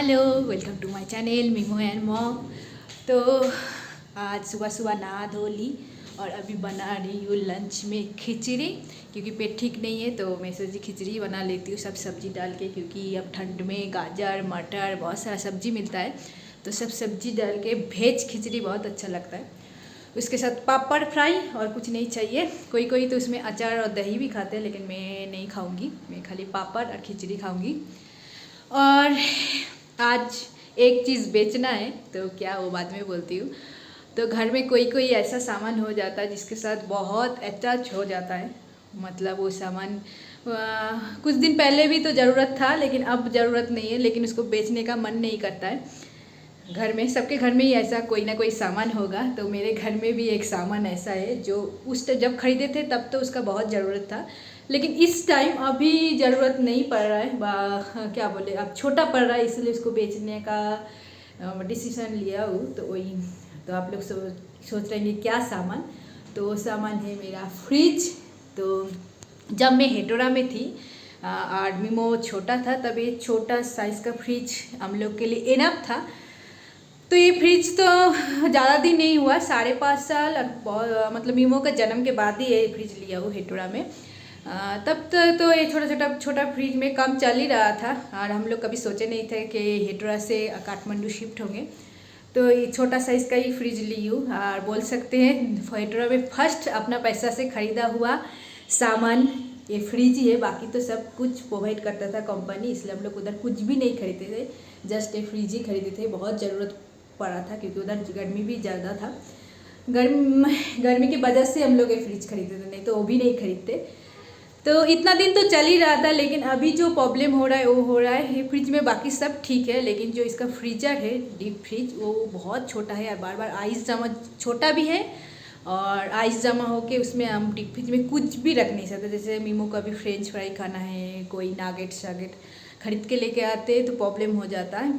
Hello, welcome to my channel Mimo and mom. तो आज सुबह सुबह नहा धो ली और अभी बना रही हूँ लंच में खिचड़ी, क्योंकि पेट ठीक नहीं है तो मैं सोची खिचड़ी बना लेती हूँ सब सब्जी डाल के, क्योंकि अब ठंड में गाजर मटर बहुत सारा सब्जी मिलता है तो सब सब्जी डाल के वेज खिचड़ी बहुत अच्छा लगता है। उसके साथ पापड़ फ्राई और कुछ नहीं चाहिए। कोई कोई तो उसमें अचार और दही भी खाते हैं, लेकिन मैं नहीं खाऊंगी, मैं खाली पापड़ और खिचड़ी खाऊंगी। और आज एक चीज़ बेचना है तो क्या वो बाद में बोलती हूँ। तो घर में कोई कोई ऐसा सामान हो जाता है जिसके साथ बहुत अटैच हो जाता है, मतलब वो सामान कुछ दिन पहले भी तो ज़रूरत था लेकिन अब ज़रूरत नहीं है, लेकिन उसको बेचने का मन नहीं करता है। घर में सबके घर में ही ऐसा कोई ना कोई सामान होगा, तो मेरे घर में भी एक सामान ऐसा है जो जब खरीदे थे तब तो उसका बहुत ज़रूरत था, लेकिन इस टाइम अभी ज़रूरत नहीं पड़ रहा है। क्या बोले, अब छोटा पड़ रहा है, इसलिए उसको बेचने का डिसीजन लिया हूँ। तो वही, तो आप लोग सोच रहे हैं क्या सामान, तो वो सामान है मेरा फ्रिज। तो जब मैं हेटोरा में थी और मीमो छोटा था तब ये छोटा साइज़ का फ्रिज हम लोग के लिए इनफ था। तो ये फ्रिज तो ज़्यादा दिन नहीं हुआ, 5.5 साल, और मतलब मीमो का जन्म के बाद ही ये फ्रिज लिया हूँ हेटोरा में। तब तो ये छोटा फ्रिज में काम चल ही रहा था और हम लोग कभी सोचे नहीं थे कि हेटोरा से काठमांडू शिफ्ट होंगे। तो ये छोटा साइज़ का ही फ्रिज ली हूँ और बोल सकते हैं हेटोरा में फर्स्ट अपना पैसा से ख़रीदा हुआ सामान ये फ्रिज ही है। बाकी तो सब कुछ प्रोवाइड करता था कंपनी, इसलिए हम लोग उधर कुछ भी नहीं खरीदते थे, जस्ट ये फ्रिज ही खरीदे थे। बहुत ज़रूरत पड़ा था क्योंकि उधर गर्मी भी ज़्यादा था, गर्मी की वजह से हम लोग ये फ्रिज खरीदते थे, नहीं तो वो भी नहीं खरीदते। तो इतना दिन तो चल ही रहा था, लेकिन अभी जो प्रॉब्लम हो रहा है वो हो रहा है ये फ्रिज में। बाकी सब ठीक है, लेकिन जो इसका फ्रीजर है डीप फ्रिज वो बहुत छोटा है और बार बार आइस जमा, छोटा भी है और आइस जमा होके उसमें हम डीप फ्रिज में कुछ भी रख नहीं सकते। जैसे मीमो का भी फ्रेंच फ्राई खाना है, कोई नागेट शागेट खरीद के लेके आते हैं तो प्रॉब्लम हो जाता है,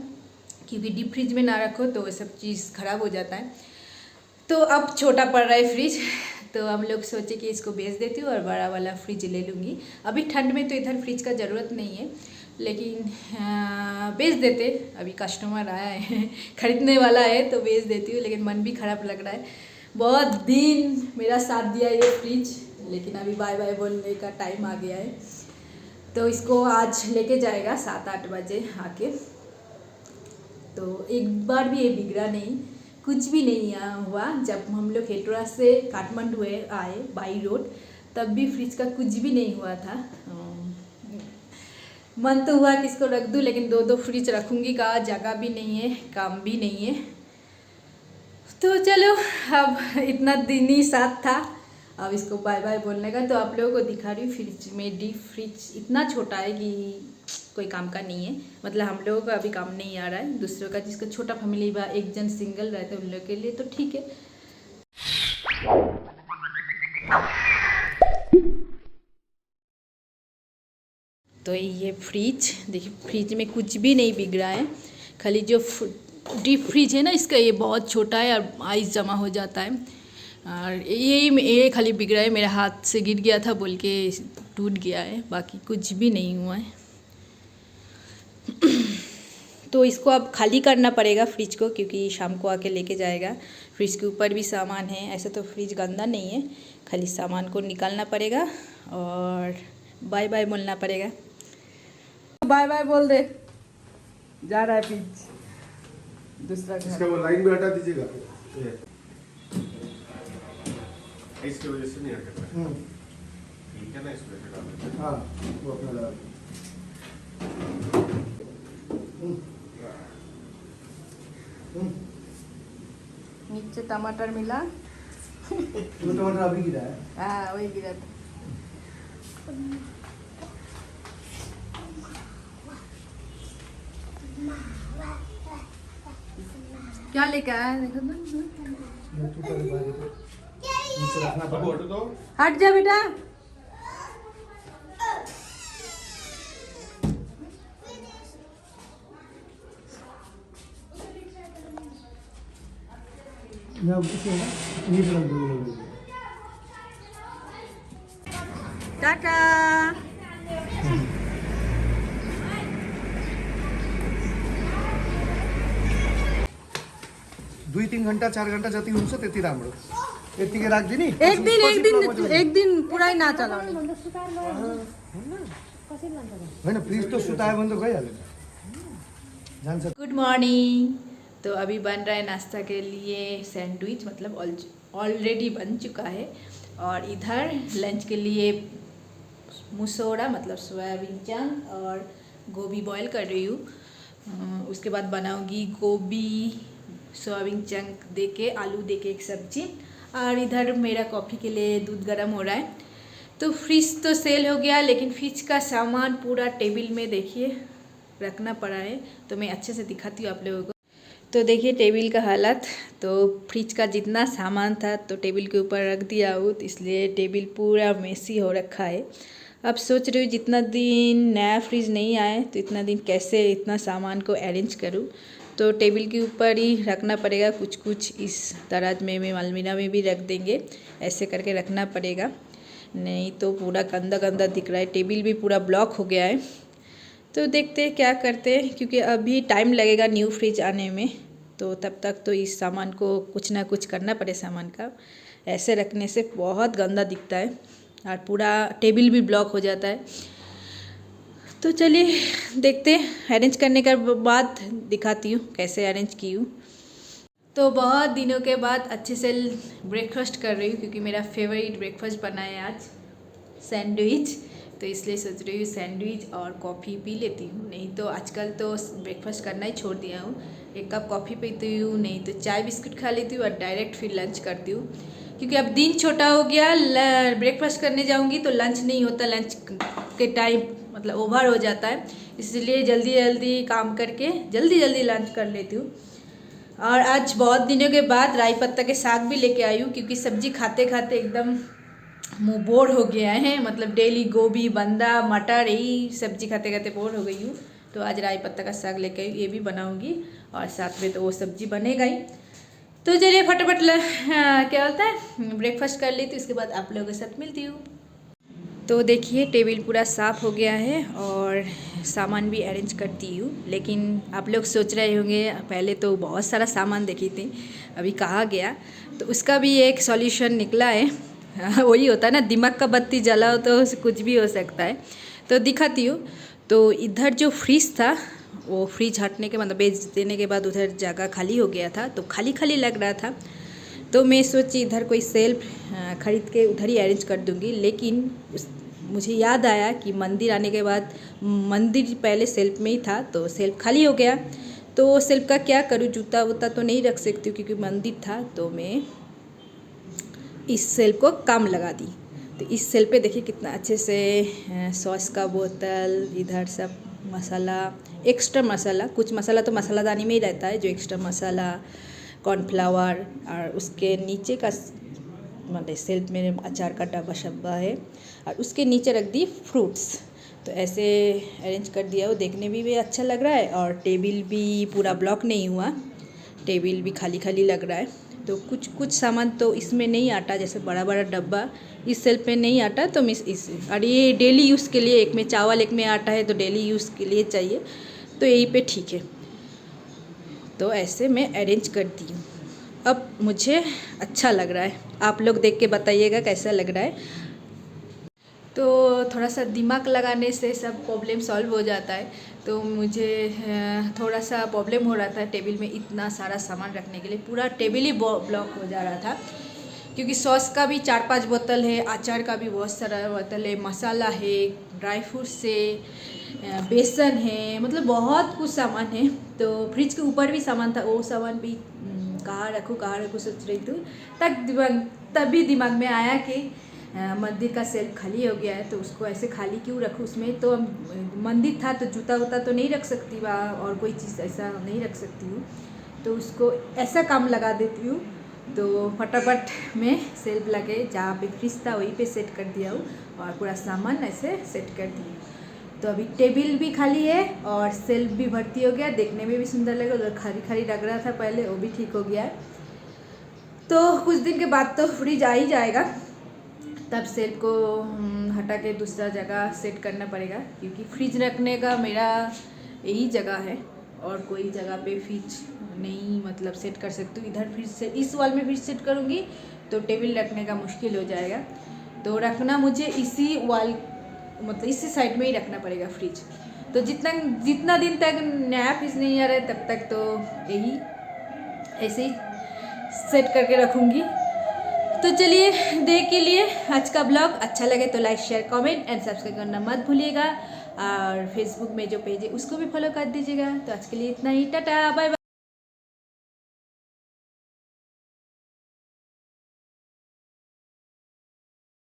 क्योंकि डीप फ्रिज में ना रखो तो वो सब चीज़ ख़राब हो जाता है। तो अब छोटा पड़ रहा है फ्रिज, तो हम लोग सोचे कि इसको बेच देती हूँ और बड़ा वाला फ्रिज ले लूँगी। अभी ठंड में तो इधर फ्रिज का ज़रूरत नहीं है, लेकिन बेच देते। अभी कस्टमर आया है ख़रीदने वाला है तो बेच देती हूँ, लेकिन मन भी ख़राब लग रहा है। बहुत दिन मेरा साथ दिया ये फ्रिज, लेकिन अभी बाय बाय बोलने का टाइम आ गया है। तो इसको आज लेके जाएगा 7-8 बजे आके। तो एक बार भी ये बिगड़ा नहीं, कुछ भी नहीं हुआ। जब हम लोग हेटोरा से काठमांडू आए बाई रोड, तब भी फ्रिज का कुछ भी नहीं हुआ था। मन तो हुआ कि इसको रख दूँ, लेकिन दो फ्रिज रखूँगी का जगह भी नहीं है, काम भी नहीं है। तो चलो, अब इतना दिन ही साथ था, अब इसको बाय बाय बोलने का। तो आप लोगों को दिखा रही हूँ फ्रिज में, डीप फ्रिज इतना छोटा है कि कोई काम का नहीं है। मतलब हम लोगों का अभी काम नहीं आ रहा है, दूसरों का जिसका छोटा फैमिली बा, एक जन सिंगल रहते हैं उन लोग के लिए तो ठीक है। तो ये फ्रिज देखिए, फ्रिज में कुछ भी नहीं बिगड़ा है, खाली जो डीप फ्रिज है ना इसका ये बहुत छोटा है और आइस जमा हो जाता है। और ये खाली बिगड़ा है, मेरे हाथ से गिर गया था बोल के टूट गया है, बाकी कुछ भी नहीं हुआ है। तो इसको अब खाली करना पड़ेगा फ्रिज को, क्योंकि शाम को आके लेके जाएगा। फ्रिज के ऊपर भी सामान है, ऐसा तो फ्रिज गंदा नहीं है, खाली सामान को निकालना पड़ेगा और बाय बाय बोलना पड़ेगा। बाय बाय बोल दे, जा रहा है फ्रिज दूसरा घर। इसका वो लाइन में हटा दीजिएगा, इसकी वजह से नहीं हटेगा। ठीक है ना, इस वजह से डाल देते। हाँ, वो अपना डाल। नीचे टमाटर मिला वो टमाटर अभी गिरा है। हाँ, वही गिरा था। क्या लेके आया है देखो तो। नीचे रखना पड़ेगा। हट जा बेटा। टाटा। 2-3 घंटा 4 घंटा जति हुन्छ त्यति राम्रो। यतिकै राख्दिनी एक दिन पुरै नचलाउने होइन, फ्रिज त सुतायो भने त गइहाल्यो जान्छ। Good morning. तो अभी बन रहा है नाश्ता के लिए सैंडविच, मतलब ऑलरेडी बन चुका है। और इधर लंच के लिए मुसौरा मतलब सोयाबीन चंक और गोभी बॉईल कर रही हूँ। उसके बाद बनाऊंगी गोभी सोयाबीन चंक देके आलू देके एक सब्जी। और इधर मेरा कॉफ़ी के लिए दूध गर्म हो रहा है। तो फ्रिज तो सेल हो गया, लेकिन फ्रिज का सामान पूरा टेबल में देखिए रखना पड़ा है। तो मैं अच्छे से दिखाती हूँ आप लोगों को। तो देखिए टेबल का हालत, तो फ्रिज का जितना सामान था तो टेबल के ऊपर रख दिया हूँ, तो इसलिए टेबल पूरा मेसी हो रखा है। अब सोच रही हूँ जितना दिन नया फ्रिज नहीं आए तो इतना दिन कैसे इतना सामान को अरेंज करूँ। तो टेबल के ऊपर ही रखना पड़ेगा, कुछ कुछ इस दराज में अलमीरा में भी रख देंगे, ऐसे करके रखना पड़ेगा, नहीं तो पूरा गंदा गंदा दिख रहा है। टेबल भी पूरा ब्लॉक हो गया है। तो देखते हैं क्या करते हैं, क्योंकि अभी टाइम लगेगा न्यू फ्रिज आने में, तो तब तक तो इस सामान को कुछ ना कुछ करना पड़े सामान का। ऐसे रखने से बहुत गंदा दिखता है और पूरा टेबल भी ब्लॉक हो जाता है। तो चलिए देखते हैं, अरेंज करने के बाद दिखाती हूँ कैसे अरेंज की हूँ। तो बहुत दिनों के बाद अच्छे से ब्रेकफास्ट कर रही हूँ, क्योंकि मेरा फेवरेट ब्रेकफास्ट बना है आज सैंडविच। तो इसलिए सोच रही हूँ सैंडविच और कॉफ़ी पी लेती हूँ। नहीं तो आजकल तो ब्रेकफास्ट करना ही छोड़ दिया हूँ। एक कप कॉफ़ी पीती हूँ, नहीं तो चाय बिस्कुट खा लेती हूँ और डायरेक्ट फिर लंच करती हूँ, क्योंकि अब दिन छोटा हो गया। ब्रेकफास्ट करने जाऊँगी तो लंच नहीं होता, लंच के टाइम मतलब ओवर हो जाता है, इसलिए जल्दी जल्दी काम करके जल्दी जल्दी लंच कर लेती हूँ। और आज बहुत दिनों के बाद राई पत्ता के साग भी लेके आई हूँ, क्योंकि सब्जी खाते खाते एकदम मुँह बोर हो गया है। मतलब डेली गोभी बंदा मटर यही सब्जी खाते खाते बोर हो गई हूँ। तो आज राई पत्ता का साग लेके आई, ये भी बनाऊँगी और साथ में तो वो सब्जी बनेगा ही। तो चलिए फटाफट क्या बोलता है ब्रेकफास्ट कर लेती हूँ, उसके बाद आप लोगों के साथ मिलती हूँ। तो देखिए टेबल पूरा साफ़ हो गया है और सामान भी अरेंज करती हूँ। लेकिन आप लोग सोच रहे होंगे पहले तो बहुत सारा सामान देखी थी, अभी कहाँ गया। तो उसका भी एक सॉल्यूशन निकला है। वही होता है ना, दिमाग का बत्ती जलाओ तो कुछ भी हो सकता है। तो दिखाती हूँ। तो इधर जो फ्रिज था वो फ्रिज हटने के मतलब बेच देने के बाद उधर जगह खाली हो गया था, तो खाली खाली लग रहा था। तो मैं सोची इधर कोई सेल्फ ख़रीद के उधर ही अरेंज कर दूँगी। लेकिन मुझे याद आया कि मंदिर आने के बाद मंदिर पहले सेल्फ में ही था, तो सेल्फ खाली हो गया। तो सेल्फ का क्या करूँ, जूता वूता तो नहीं रख सकती हूँ क्योंकि मंदिर था। तो मैं इस सेल्फ को काम लगा दी। तो इस सेल्फ पे देखिए कितना अच्छे से सॉस का बोतल, इधर सब मसाला, एक्स्ट्रा मसाला, कुछ मसाला तो मसालादानी में ही रहता है, जो एक्स्ट्रा मसाला कॉर्नफ्लावर, और उसके नीचे का मतलब सेल्फ में अचार का डब्बा शब्बा है, और उसके नीचे रख दी फ्रूट्स। तो ऐसे अरेंज कर दिया, वो देखने भी अच्छा लग रहा है और टेबल भी पूरा ब्लॉक नहीं हुआ, टेबल भी खाली खाली लग रहा है। तो कुछ कुछ सामान तो इसमें नहीं आता, जैसे बड़ा बड़ा डब्बा इस सेल्फ में नहीं आता, तो मिस इस और ये डेली यूज़ के लिए, एक में चावल एक में आटा है, तो डेली यूज़ के लिए चाहिए, तो यहीं पे ठीक है। तो ऐसे मैं अरेंज करती हूँ। अब मुझे अच्छा लग रहा है, आप लोग देख के बताइएगा कैसा लग रहा है। तो थोड़ा सा दिमाग लगाने से सब प्रॉब्लम सॉल्व हो जाता है। तो मुझे थोड़ा सा प्रॉब्लम हो रहा था टेबल में इतना सारा सामान रखने के लिए, पूरा टेबल ही ब्लॉक हो जा रहा था, क्योंकि सॉस का भी 4-5 बोतल है, अचार का भी बहुत सारा बोतल है, मसाला है, ड्राई फ्रूट्स से बेसन है, मतलब बहुत कुछ सामान है। तो फ्रिज के ऊपर भी सामान था, वो सामान भी कहाँ रखूँ सोच रही थी। तभी दिमाग में आया कि मंदिर का सेल्फ खाली हो गया है, तो उसको ऐसे खाली क्यों रखूँ। उसमें तो मंदिर था तो जूता वूता तो नहीं रख सकती वहाँ, और कोई चीज़ ऐसा नहीं रख सकती हूँ, तो उसको ऐसा काम लगा देती हूँ। तो फटाफट में सेल्फ लगे जहाँ पे फ्रिज था वहीं पे सेट कर दिया हूँ, और पूरा सामान ऐसे सेट कर दिया। तो अभी टेबल भी खाली है और सेल्फ भी भर्ती हो गया, देखने में भी सुंदर लगे। उधर खाली खाली लग रहा था पहले, वो भी ठीक हो गया है। तो कुछ दिन के बाद तो फ्रिज आ ही जाएगा, तब सेल्फ को हटा के दूसरा जगह सेट करना पड़ेगा, क्योंकि फ्रिज रखने का मेरा यही जगह है। और कोई जगह पे फ्रिज नहीं मतलब सेट कर सकती हूँ। इधर फ्रिज से इस वॉल में फ्रिज सेट करूँगी तो टेबल रखने का मुश्किल हो जाएगा, तो रखना मुझे इसी वॉल मतलब इसी साइड में ही रखना पड़ेगा फ्रिज। तो जितना दिन तक नया फ्रिज नहीं आ रहा है तब तक तो यही ऐसे ही सेट करके रखूँगी। तो चलिए देख के लिए आज का ब्लॉग अच्छा लगे तो like share comment and subscribe करना मत भूलिएगा, और फेसबुक में जो पेज है उसको भी फॉलो कर दीजिएगा। तो आज के लिए इतना ही, टाटा बाय बाय।